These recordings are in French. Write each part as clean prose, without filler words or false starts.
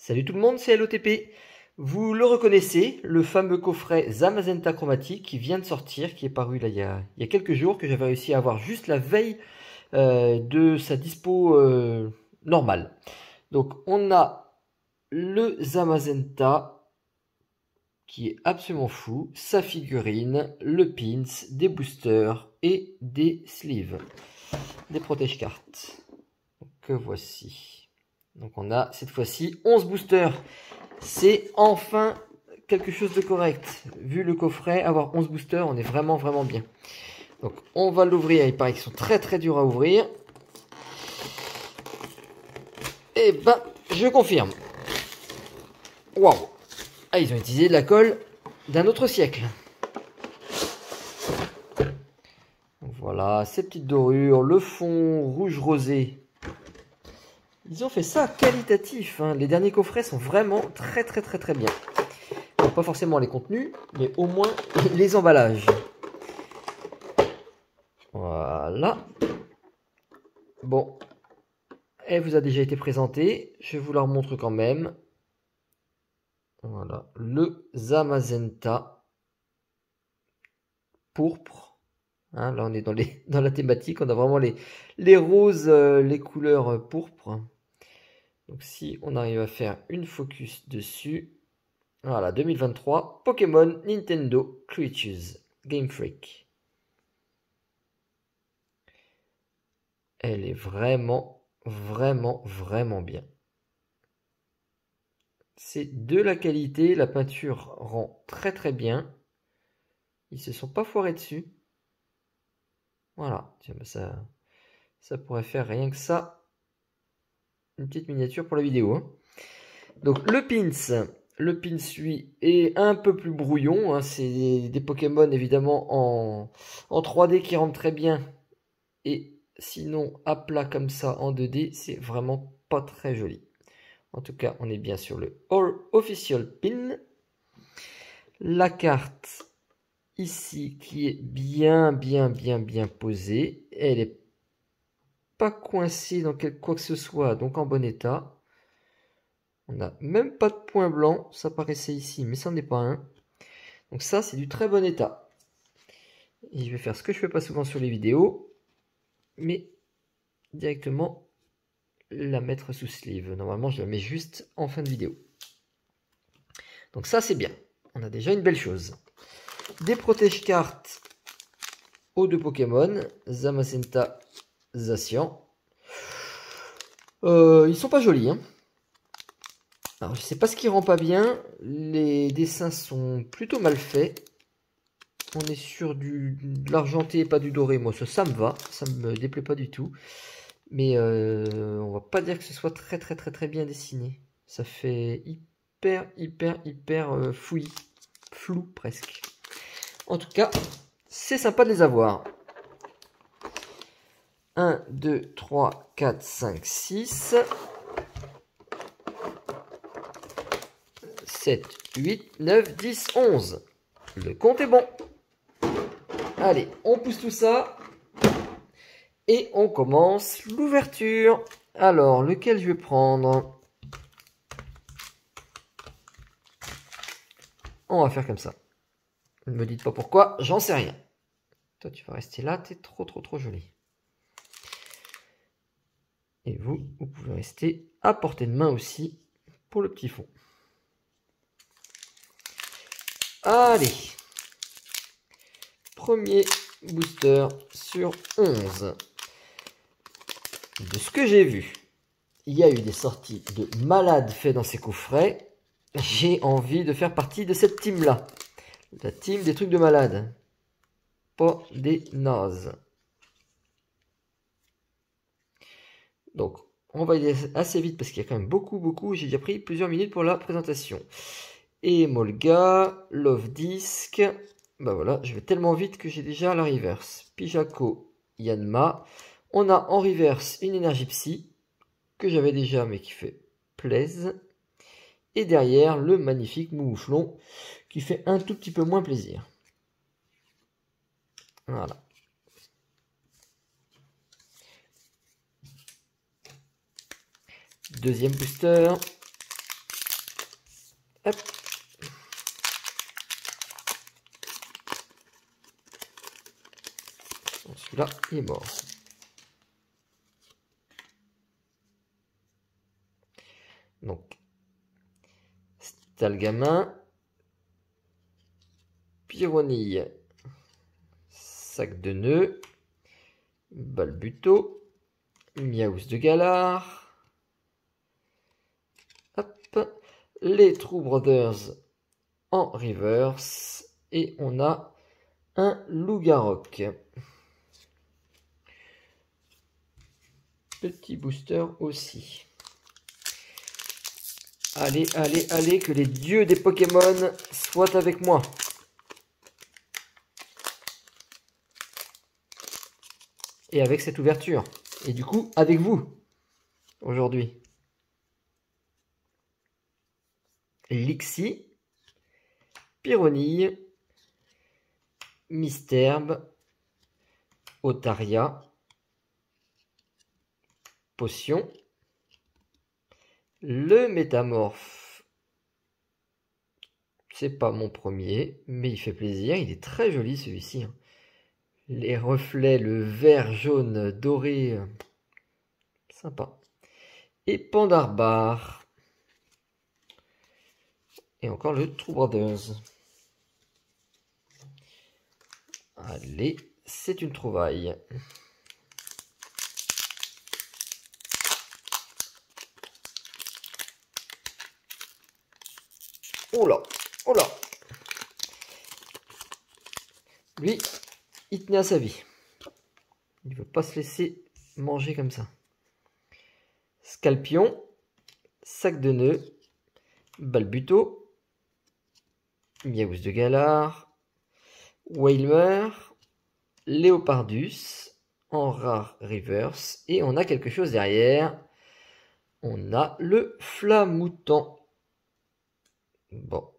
Salut tout le monde, c'est LOTP. Vous le reconnaissez, le fameux coffret Zamazenta Chromatique qui vient de sortir, qui est paru là, il y a quelques jours, que j'avais réussi à avoir juste la veille de sa dispo normale. Donc on a le Zamazenta qui est absolument fou, sa figurine, le pins, des boosters et des sleeves, des protège-cartes. Que voici. Donc on a cette fois-ci 11 boosters. C'est enfin quelque chose de correct. Vu le coffret, avoir 11 boosters, on est vraiment bien. Donc on va l'ouvrir. Il paraît qu'ils sont très durs à ouvrir. Et ben, je confirme. Waouh! Ah, ils ont utilisé de la colle d'un autre siècle. Donc, voilà, ces petites dorures, le fond rouge rosé. Ils ont fait ça qualitatif, hein. Les derniers coffrets sont vraiment très bien. Donc, pas forcément les contenus, mais au moins les emballages. Voilà. Bon, elle vous a déjà été présentée, je vous la remontre quand même. Voilà, le Zamazenta pourpre. Hein, là on est dans la thématique, on a vraiment les roses, les couleurs pourpres. Donc si on arrive à faire une focus dessus, voilà, 2023, Pokémon Nintendo Creatures, Game Freak. Elle est vraiment bien. C'est de la qualité, la peinture rend très bien. Ils se sont pas foirés dessus. Voilà, tiens, ça pourrait faire rien que ça. Une petite miniature pour la vidéo, hein. Donc le pins lui est un peu plus brouillon, hein. C'est des Pokémon évidemment en 3D qui rendent très bien. Et sinon à plat comme ça en 2D, c'est vraiment pas très joli. En tout cas, on est bien sur le Official Pin. La carte ici qui est bien posée. Elle est pas coincée dans quoi que ce soit, donc en bon état. On n'a même pas de point blanc, ça paraissait ici, mais ça n'en est pas un. Donc ça, c'est du très bon état. Et je vais faire ce que je fais pas souvent sur les vidéos, mais directement la mettre sous sleeve. Normalement, je la mets juste en fin de vidéo. Donc ça, c'est bien. On a déjà une belle chose. Des protège-cartes aux deux Pokémon, Zamazenta, Zacian. Ils sont pas jolis, hein. Alors, je sais pas ce qui rend pas bien. Les dessins sont plutôt mal faits. On est sur de l'argenté et pas du doré. Moi, ça me va. Ça me déplaît pas du tout. Mais on va pas dire que ce soit très bien dessiné. Ça fait hyper fouillis. Flou presque. En tout cas, c'est sympa de les avoir. 1, 2, 3, 4, 5, 6... 7, 8, 9, 10, 11. Le compte est bon. Allez, on pousse tout ça. Et on commence l'ouverture. Alors, lequel je vais prendre? On va faire comme ça. Ne me dites pas pourquoi, j'en sais rien. Toi, tu vas rester là, t'es trop joli. Et vous pouvez rester à portée de main aussi pour le petit fond. Allez, premier booster sur 11. De ce que j'ai vu, il y a eu des sorties de malades faits dans ces coffrets. J'ai envie de faire partie de cette team-là. La team des trucs de malades. Pas des nazes. Donc, on va y aller assez vite parce qu'il y a quand même beaucoup. J'ai déjà pris plusieurs minutes pour la présentation. Et Molga, Love Disc. Bah voilà, je vais tellement vite que j'ai déjà la reverse. Pijako, Yanma. On a en reverse une énergie psy que j'avais déjà mais qui fait plaisir. Et derrière le magnifique Mouflon qui fait un tout petit peu moins plaisir. Voilà. Deuxième booster. Hop. Celui-là, il est mort. Donc, Stalgamin, Pyronille, Sac de nœuds, Balbuto, Miaous de Galar, hop, les True Brothers en reverse, et on a un Loup-Garok. Petit booster aussi. Allez, allez, allez, que les dieux des Pokémon soient avec moi. Et avec cette ouverture. Et du coup, avec vous, aujourd'hui. Lixie, Pyronille, Misterbe, Otaria, Potion, le Métamorphe. C'est pas mon premier, mais il fait plaisir. Il est très joli celui-ci. Les reflets, le vert, jaune, doré. Sympa. Et Pandarbar. Et encore le True Brothers. Allez, c'est une trouvaille. Oh là, oh là. Lui, il tenait à sa vie. Il ne veut pas se laisser manger comme ça. Scalpion, Sac de nœuds, Balbuto, Miaous de Galar, Wailmer, Léopardus, en rare reverse, et on a quelque chose derrière. On a le Flamoutant. Bon,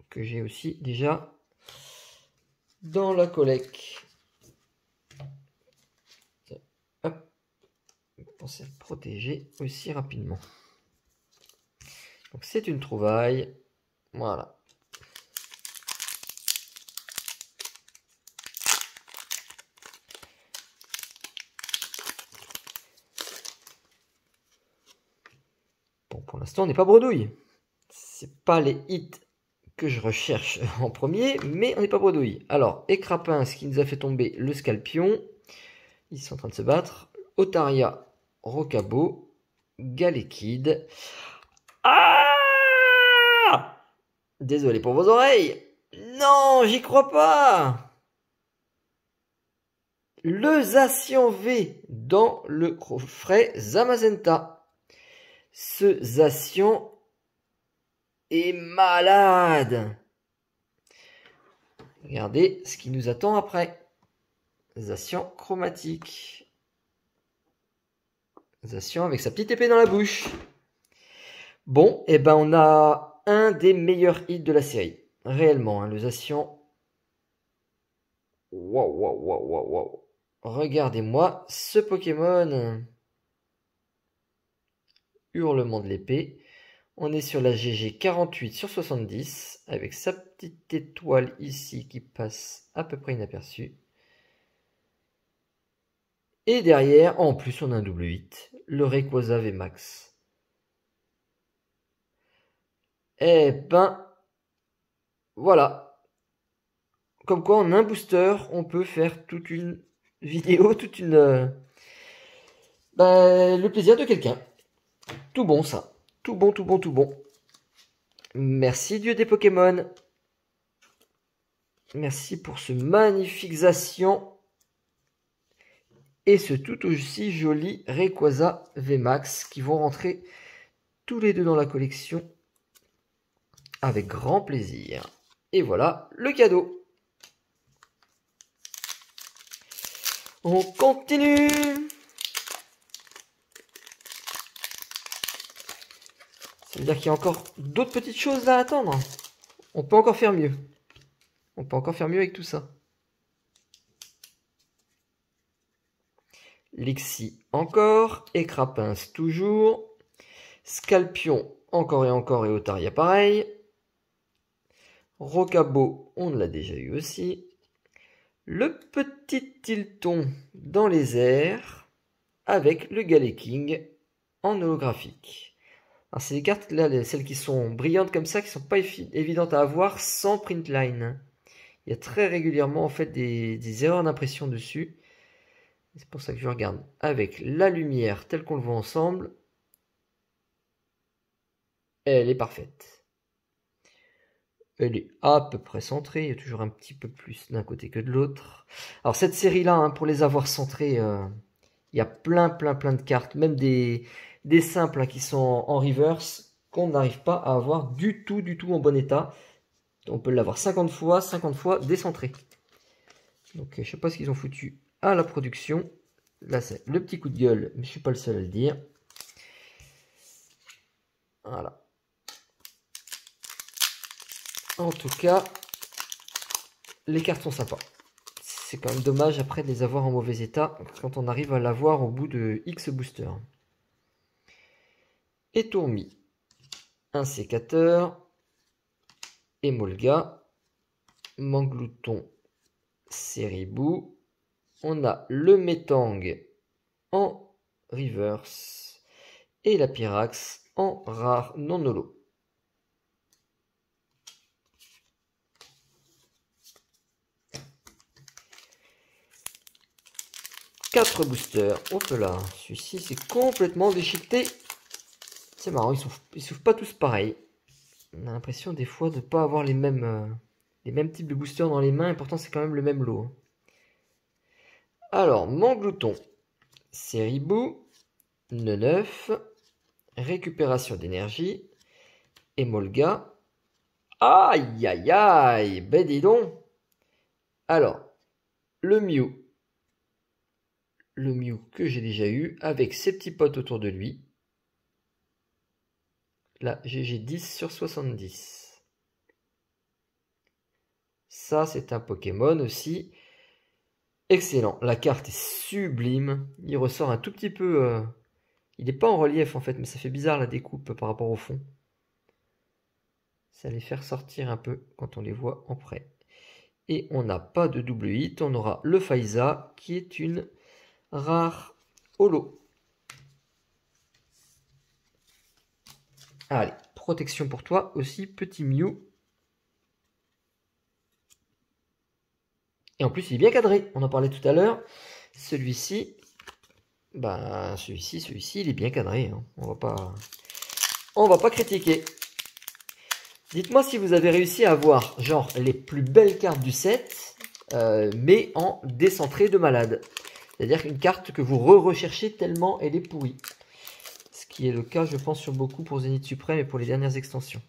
que j'ai aussi déjà dans la collecte. Hop, pensez à le protéger aussi rapidement. Donc c'est une trouvaille. Voilà. Bon, pour l'instant, on n'est pas bredouille. C'est pas les hits que je recherche en premier, mais on n'est pas bredouille. Alors, Écrapin, ce qui nous a fait tomber le Scalpion. Ils sont en train de se battre. Otaria, Rocabo, Galekid. Ah! Désolé pour vos oreilles. Non, j'y crois pas. Le Zacian V dans le coffret Zamazenta. Ce Zacian est malade. Regardez ce qui nous attend après. Zacian chromatique. Zacian avec sa petite épée dans la bouche. Bon, et ben on a un des meilleurs hits de la série. Réellement, hein, le Zacian. Waouh, waouh, waouh, waouh, waouh. Regardez-moi ce Pokémon. Hurlement de l'épée. On est sur la GG 48 sur 70 avec sa petite étoile ici qui passe à peu près inaperçue. Et derrière, en plus on a un double 8, le Rayquaza VMAX. Eh ben, voilà. Comme quoi en un booster, on peut faire toute une vidéo, toute une... le plaisir de quelqu'un. Tout bon ça. Tout bon, tout bon, tout bon. Merci Dieu des Pokémon. Merci pour ce magnifique Zacian. Et ce tout aussi joli Rayquaza VMAX qui vont rentrer tous les deux dans la collection avec grand plaisir. Et voilà le cadeau. On continue. Ça veut dire qu'il y a encore d'autres petites choses à attendre. On peut encore faire mieux. On peut encore faire mieux avec tout ça. Lixie encore, Écrapince toujours, Scalpion encore et Otaria pareil, Rocabo, on l'a déjà eu aussi. Le petit Tilton dans les airs avec le Galet King en holographique. Alors c'est des cartes là, celles qui sont brillantes comme ça, qui sont pas évidentes à avoir sans print line. Il y a très régulièrement en fait des erreurs d'impression dessus. C'est pour ça que je regarde avec la lumière telle qu'on le voit ensemble. Elle est parfaite. Elle est à peu près centrée. Il y a toujours un petit peu plus d'un côté que de l'autre. Alors cette série-là, hein, pour les avoir centrées, il y a plein de cartes, même des simples hein, qui sont en reverse, qu'on n'arrive pas à avoir du tout en bon état. On peut l'avoir 50 fois décentré. Donc je sais pas ce qu'ils ont foutu à la production. Là c'est le petit coup de gueule, mais je suis pas le seul à le dire. Voilà. En tout cas, les cartes sont sympas. C'est quand même dommage après de les avoir en mauvais état quand on arrive à l'avoir au bout de X boosters. Et Tourmi, un sécateur, Emolga, Manglouton, Seribou. On a le Metang en reverse et la Pyrax en rare non holo. Quatre boosters. Hop là, celui-ci c'est complètement déchiqueté. C'est marrant, ils s'ouvrent pas tous pareil. On a l'impression des fois de ne pas avoir les mêmes types de boosters dans les mains, et pourtant c'est quand même le même lot. Alors, Manglouton, Seribou, Neneuf, récupération d'énergie, Emolga. Aïe aïe aïe, ben dis donc. Alors, le Mew. Le Mew que j'ai déjà eu, avec ses petits potes autour de lui. Là, j'ai 10 sur 70. Ça, c'est un Pokémon aussi. Excellent. La carte est sublime. Il ressort un tout petit peu... Il n'est pas en relief en fait, mais ça fait bizarre la découpe par rapport au fond. Ça les fait ressortir un peu quand on les voit en près. Et on n'a pas de double hit. On aura le Faiza qui est une rare holo. Allez, protection pour toi aussi, petit Mew. Et en plus, il est bien cadré. On en parlait tout à l'heure. Celui-ci, bah, celui-ci, il est bien cadré. Hein. On va pas critiquer. Dites-moi si vous avez réussi à avoir, genre, les plus belles cartes du set, mais en décentré de malade. C'est-à-dire une carte que vous recherchez tellement elle est pourrie. Ce qui est le cas, je pense, sur beaucoup pour Zénith Suprême et pour les dernières extensions.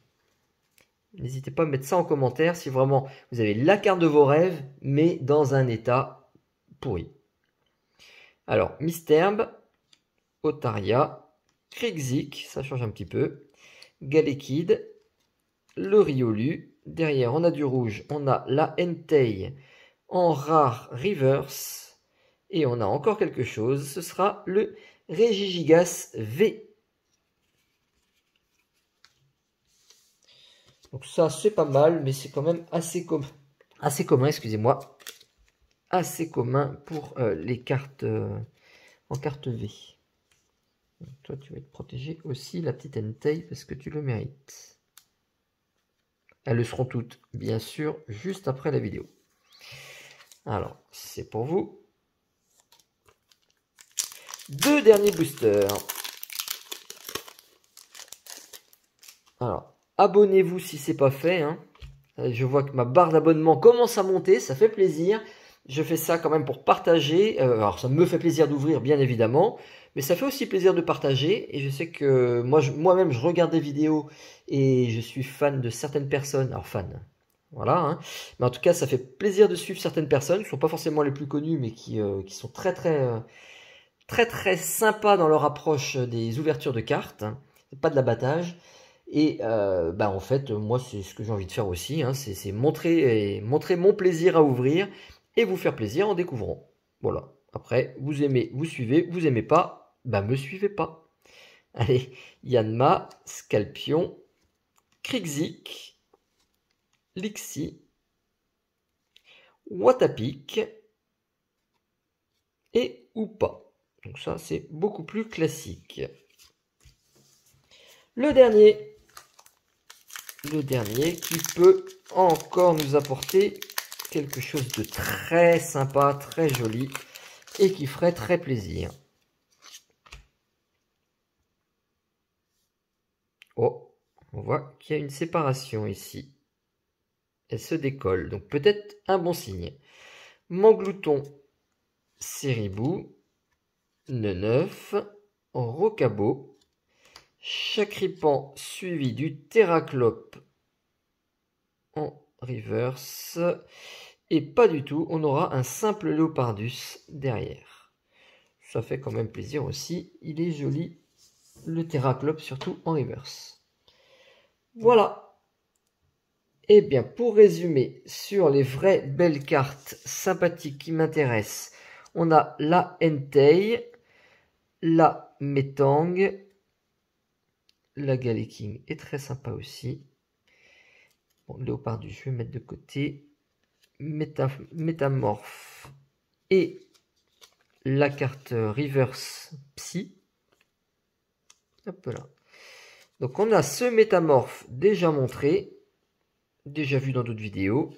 N'hésitez pas à mettre ça en commentaire si vraiment vous avez la carte de vos rêves, mais dans un état pourri. Alors, Misterbe, Otaria, Krigzik, ça change un petit peu, Galekid, le Riolu. Derrière, on a du rouge, on a la Entei en rare reverse. Et on a encore quelque chose, ce sera le Regigigas V. Donc ça, c'est pas mal, mais c'est quand même assez commun, excusez-moi. Assez commun pour les cartes en carte V. Donc, toi, tu vas être protégé aussi, la petite Entei, parce que tu le mérites. Elles le seront toutes, bien sûr, juste après la vidéo. Alors, c'est pour vous. Deux derniers boosters. Alors, abonnez-vous si c'est pas fait. Hein. Je vois que ma barre d'abonnement commence à monter, ça fait plaisir. Je fais ça quand même pour partager. Alors, ça me fait plaisir d'ouvrir, bien évidemment. Mais ça fait aussi plaisir de partager. Et je sais que moi-même, je regarde des vidéos et je suis fan de certaines personnes. Alors, fan, voilà. Hein. Mais en tout cas, ça fait plaisir de suivre certaines personnes qui ne sont pas forcément les plus connues, mais qui sont très sympa dans leur approche des ouvertures de cartes, c'est pas de l'abattage. Et bah en fait, moi c'est ce que j'ai envie de faire aussi, hein, c'est montrer mon plaisir à ouvrir et vous faire plaisir en découvrant. Voilà. Après, vous aimez, vous suivez, vous aimez pas, bah me suivez pas. Allez, Yanma, Scalpion, Krigzik, Lixi, Watapic et Hoopa. Donc ça, c'est beaucoup plus classique. Le dernier qui peut encore nous apporter quelque chose de très sympa, très joli et qui ferait très plaisir. Oh, on voit qu'il y a une séparation ici. Elle se décolle, donc peut-être un bon signe. Manglouton, Siribou, Neneuf, Rocabo, Chacripan suivi du Terraclope en reverse. Et pas du tout, on aura un simple Léopardus derrière. Ça fait quand même plaisir aussi, il est joli, le Terraclope surtout en reverse. Voilà. Et bien pour résumer sur les vraies belles cartes sympathiques qui m'intéressent, on a la Entei, la Metang, la Galeking est très sympa aussi. Bon, Léopardus, je vais mettre de côté. Métamorphe et la carte Reverse Psy. Hop là. Donc on a ce Métamorphe déjà montré, déjà vu dans d'autres vidéos.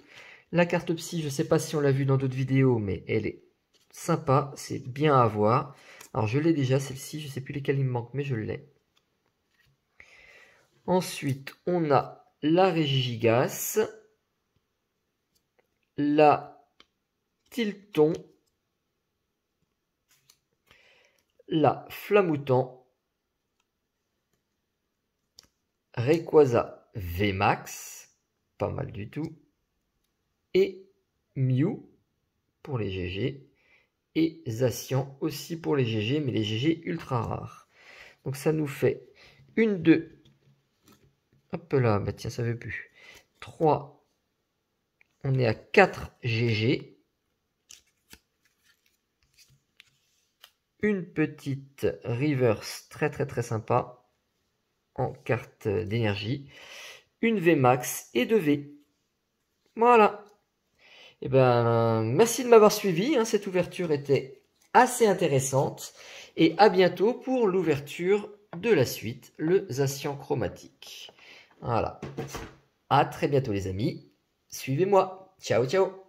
La carte Psy, je ne sais pas si on l'a vu dans d'autres vidéos, mais elle est sympa, c'est bien à voir. Alors je l'ai déjà celle-ci, je ne sais plus lesquelles il me manque, mais je l'ai. Ensuite, on a la Régigigas, la Tilton, la Flamoutant, Rayquaza VMAX, pas mal du tout, et Mew pour les GG, et Zacian aussi pour les GG, mais les GG ultra rares. Donc ça nous fait 1, 2, hop là, bah tiens, ça veut plus, 3, on est à 4 GG, une petite reverse très sympa en carte d'énergie, une VMAX et 2 V. Voilà. Et ben, merci de m'avoir suivi, hein, cette ouverture était assez intéressante et à bientôt pour l'ouverture de la suite, le Zacian chromatique. Voilà. À très bientôt les amis. Suivez-moi. Ciao ciao.